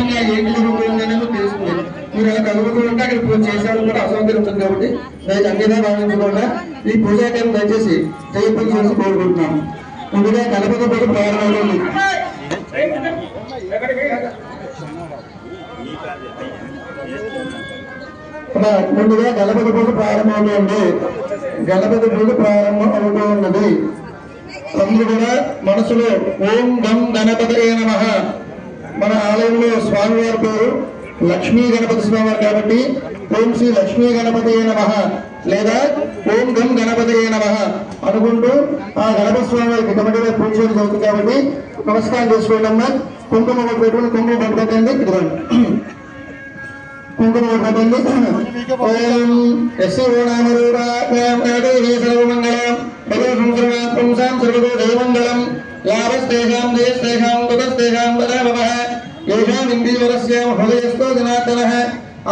నిజంగా ఏంటి జరుగుతుందనేది తెలుస్తుంది. మీరు అలా కలుగుతుంటే అక్కడ పూజ చేసేవాళ్ళు కూడా అసౌకర్యం ఉంటుంది కాబట్టి దానికి అన్నిగా భావించకుండా ఈ పూజాకారం దయచేసి జయపరిచేసి కోరుకుంటున్నాం. ముందుగా గణపతి పూజ ప్రారంభమవుతుంది. ముందుగా గణపతి పూజ ప్రారంభమవుతుంది. గణపతి పూజ ప్రారంభం అవుతూ ఉన్నది. అందరూ కూడా మనసులో ఓం గం గణపతయే నమః. మన ఆలయంలో స్వామివారి పేరు లక్ష్మీ గణపతి స్వామివారు కాబట్టి ఓం శ్రీ లక్ష్మీ గణపతయే నమః లేదా ఓం గం గణపతయే నమః అనుకుంటూ ఆ గణపతి స్వామివారికి కమిటీలో పూజ చేయడం జరుగుతుంది కాబట్టి నమస్కారం చేసుకోండి అమ్మా. కుంకుమ పెట్టుకుని కుంకుమ పట్టుకోండి. కుంకుమ పట్టుకోండి. ఓం ఎస్సి సర్వమంగళం పుంసాం సర్వదో జయమంగళం లాభస్తేషాం జయస్తేషాం తతస్తేషాం వదామః యేషాం ఇంద్రియవరస్యాం హృదయస్థో జనార్దనః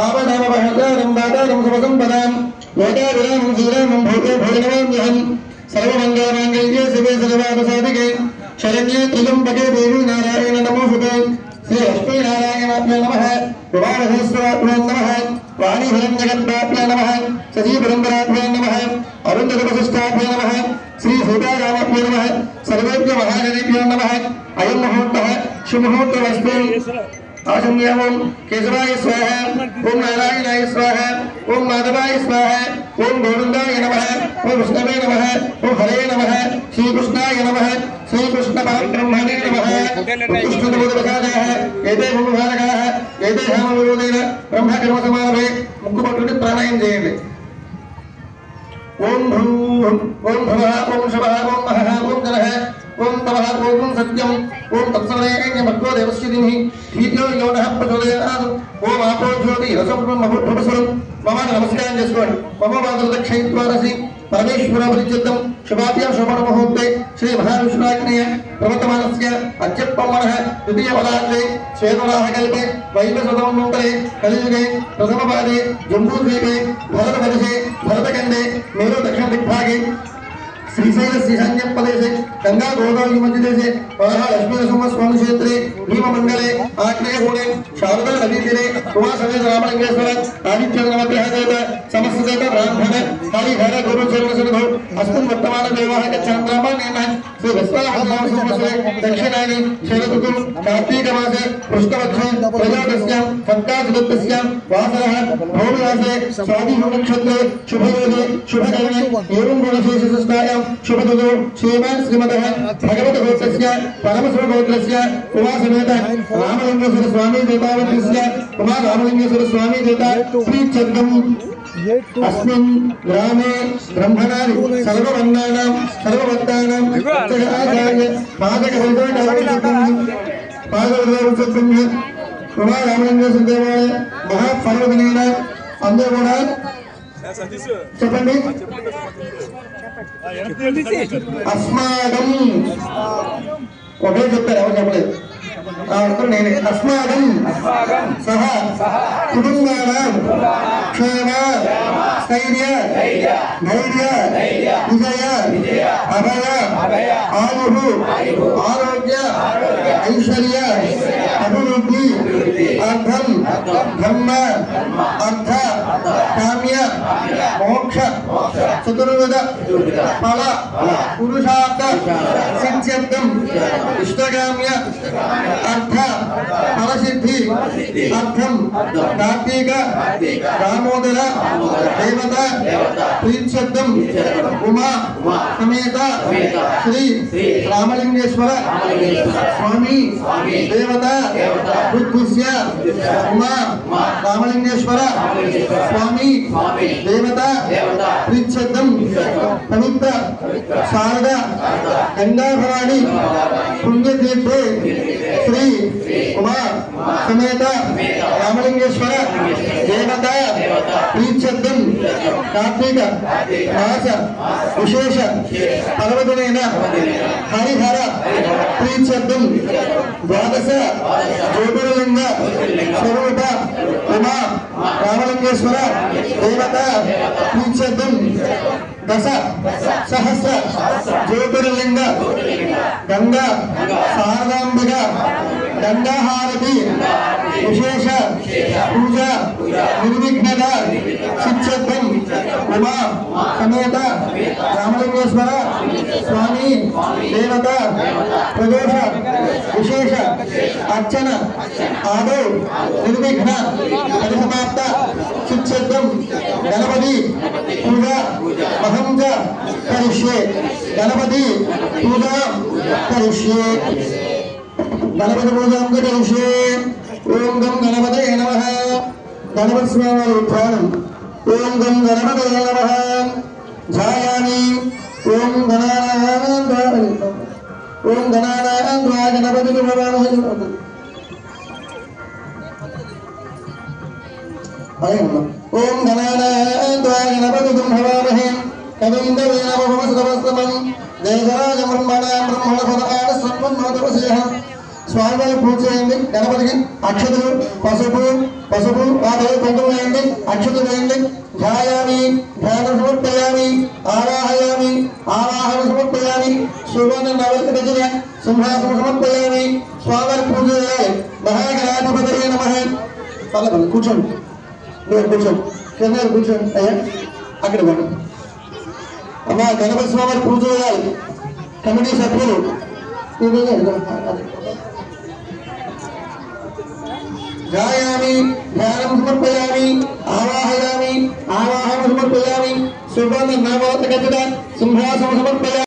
ఆపదామపహర్తారం దాతారం శుభసంపదాం లోకాభిరామం శ్రీరామం భూతే భోజనమామ్యహం సర్వమంగళమాంగళ్యే శివే సర్వార్థసాధికే శరణ్యే త్రియంబకే దేవి నారాయణ నమోస్తుతే శ్రీ లక్ష్మీనారాయణాభ్యో నమః వివాహేశ్వరాభ్యో నమః వాణీహిరణ్యగర్భాభ్యో నమః సజీవరంబరాభ్యో నమః అరుంధతవశిష్టాభ్యో నమః శ్రీ సీతారామాభ్యో నమః సర్వేభ్య మహాగణేభ్యో నమః అయం ముహూర్తః శుభముహూర్తమస్తు. ఆశమ్యామం కేశవాయ స్వాహ ఓం నారాయణాయ స్వాహ ఓం మాధవాయ స్వాహ ఓం గోవిందాయ నమః ఓం విష్ణవే నమః ఓం హరే నమః శ్రీకృష్ణాయ నమః శ్రీకృష్ణ పరబ్రహ్మణే నమః. ఉత్కృష్టబోధవశాదాః ఏతే భూమిభారకాః ఏతే హామవిరోధేన బ్రహ్మకర్మ సమారభే. ముక్కు పట్టుకుని ప్రాణాయం చేయండి. ఓం భూ ఓం భవః ఓం శవః ఓం మహః ఓం జనః ఓం తమః ఓం సత్యం ఓం తత్సమయేన్యమర్గో దేవస్య ధిమహి ధియో యో నః ప్రచోదయాత్. ఓం ఆపో జ్యోతి రసం బ్రహ్మభూతస్వరం. మమ నమస్కారం చేసుకోండి. మమ మాతృదక్షిణ్వారసి పరమేశ్వర పరిచిత్తం శుభాభ్యాం శోభన ముహూర్తే శ్రీ మహావిష్ణురాజ్ఞయ ప్రవర్తమానస్య అత్యప్పమనః ద్వితీయపదార్థే శ్వేతవరాహకల్పే వైవస్వతమన్వంతరే కలియుగే ప్రథమపాదే జంబూద్వీపే భరతవర్షే భరతఖండే మేరు దక్షిణ దిగ్భాగే శ్రీశైల శ్రీశాన్యం ప్రదేశే గంగా గోదావరి మధ్యదేశే లక్ష్మీ నరసింహస్వామి క్షేత్రే భీమమండలే ఆగ్నేయకోణే శారదా నదీ తీరే ఉమాసమేత రామలింగేశ్వర ఆదిత్య నవగ్రహ దేవత సమస్త దేవత బ్రాహ్మణ హరిహర గురుచరణసన్నిధౌ అస్మిన్ వర్తమాన దేవాః గచ్ఛామ్రామాణేన శ్రీ వస్త్రాభరణాంశే దక్షిణాయనే శరదృతు కార్తీక మాసే పృష్ఠవత్సే ప్రజాతస్యాం ఫట్కాసుదత్తస్యాం వాసరః భౌమివాసే స్వాతి నక్షత్రే శుభయోగే శుభకరణే ఏవం గుణశేషసృష్టాయాం శుభదుదో శ్రీమాన్ శ్రీమదః భగవత్ గోత్రస్య పరమశివ గోత్రస్య ఉమాసమేత రామలింగేశ్వర స్వామి దేవతావత్స్య ఉమా రామలింగేశ్వర స్వామి దేవతా శ్రీచంద్రం అస్మిన్ గ్రామే బ్రహ్మణాది సర్వవర్ణానాం సర్వవర్తానాం ఆచార్య పాదకృతం ఉమా రామలింగేశ్వర దేవాలయ మహాపర్వదినేన అందరూ కూడా చెప్పండి. అస్మాకం ఒకే చెప్తారు, ఎవరు చెప్పలేదు. నేనే అస్మాకం సహ కుటుంబానాం క్షేమ స్థైర్య ధైర్య విజయ అభయ ఆయు ఆరోగ్య ఐశ్వర్య అభివృద్ధి అర్థం ధర్మ అర్థ కామ్య మోక్ష చతుర్విధ ఫల పురుషార్థ సిద్ధ్యర్థం ఇష్టకామ్య అర్థ ఫలసిద్ధి అర్థం కార్తీక దామోదర దేవత ప్రీత్యర్థం ఉమా సమేత శ్రీ రామలింగేశ్వర స్వామి దేవత ఉద్భుష్య ఉమా రామలింగేశ్వర స్వామి దేవత ప్రీత్యర్థం పవిత్ర శారద గంగాభవాని పుణ్యతీర్థే శ్రీ ఉమా సమేత రామలింగేశ్వర దేవత ప్రీత్యర్థం కార్తీక మాస విశేష పర్వదినేన హరిహర ప్రీత్యర్థం ద్వాదశ జ్యోతిర్లింగ స్వరూప ఉమా రామలింగేశ్వర దేవత ప్రీత్యర్థం దశ సహస్ర జ్యోతిర్లింగ గంగా శారదాంబిక గంగాహారతి విశేష పూజ నిర్విఘ్నత సిద్ధ్యర్థం ఉమా సమేత రామలింగేశ్వర స్వామి దేవత ప్రదోష విశేష అర్చన ఆదౌ నిర్విఘ్న పరిసమాప్త సిద్ధ్యర్థం గణపతి పూజ మహం చ కరిష్యే గణపతి పూజ కరిష్యే गणपति पूजा करिष्ये ओम गम गणपतये नमः गणपति स्वामी उत्थानम् ओम गम गणपतये नमः ध्यायामि ओम गणानां गणपति भवामहे ओम गणानां गणपति भवामहे कविं देवनामभवसुतवस्तमं देवराज ब्रह्मणां ब्रह्मणपदान सर्वन्नोतवसेह स्वामी पूज చేయండి గణపతికి అక్షతలు పసుపు ఆదే కుంకుమ వేయండి అక్షతలు వేయండి ధ్యాయామి ధ్యానం సమర్పయామి ఆవాహయామి ఆవాహన సమర్పయామి సువర్ణ నవరత్న గజ సింహాసనం సమర్పయామి స్వామి పూజ చేయాలి మహాగణాధిపతయే నమః పలకలు కూర్చోండి కూర్చోండి కింద కూర్చోండి అయ్యా అక్కడ పోండి అమ్మా గణపతి స్వామి పూజ చేయాలి కమిటీ సభ్యులు ध्यायामि ध्यानं समर्पयामि आवाहयामि आवाहनं समर्पयामि सुवर्ण नवरत्न गजदा सिंहासनं समर्पयामि।